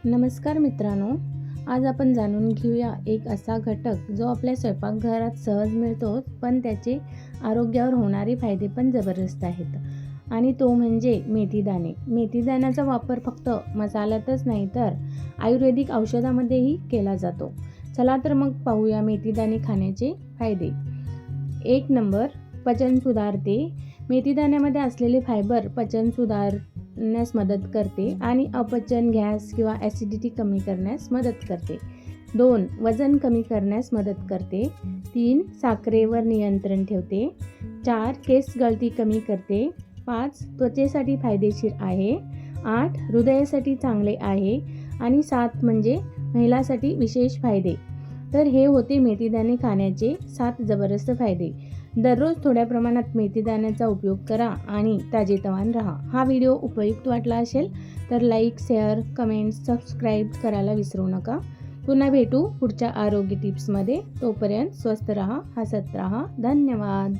नमस्कार मित्रांनो, आज आपण जाणून घेऊया एक असा घटक जो आपल्या स्वयंपाकघरात सहज मिळतो, पण त्याचे आरोग्यावर होणारे फायदे पण जबरदस्त आहेत. आणि तो म्हणजे मेथीदाणे. मेथीदाण्याचा वापर फक्त मसाल्यातच नाही तर आयुर्वेदिक औषधामध्येही केला जातो. चला तर मग पाहूया मेथीदाणे खाण्याचे फायदे. 1 नंबर, पचन सुधारते. मेथीदाण्यामध्ये असलेले फायबर पचन सुधारण्यास मदत करते आणि अपचन, गॅस किंवा ॲसिडिटी कमी करण्यास मदत करते. 2 वजन कमी करण्यास मदत करते. 3 साखरेवर नियंत्रण ठेवते. 4 केस गळती कमी करते. 5 त्वचेसाठी फायदेशीर आहे. 8 हृदयासाठी चांगले आहे. आणि 7 म्हणजे महिलांसाठी विशेष फायदे. तर हे होते मेथीदाणे खाण्याचे 7 जबरदस्त फायदे. दररोज थोड्या प्रमाणात मेथीदाण्याचा उपयोग करा आणि ताजेतवाने राहा. हा व्हिडिओ उपयुक्त वाटला असेल तर लाईक, शेअर, कमेंट, सबस्क्राईब करायला विसरू नका. पुन्हा भेटू पुढच्या आरोग्य टिप्समध्ये. तोपर्यंत स्वस्थ राहा, हसत राहा. धन्यवाद.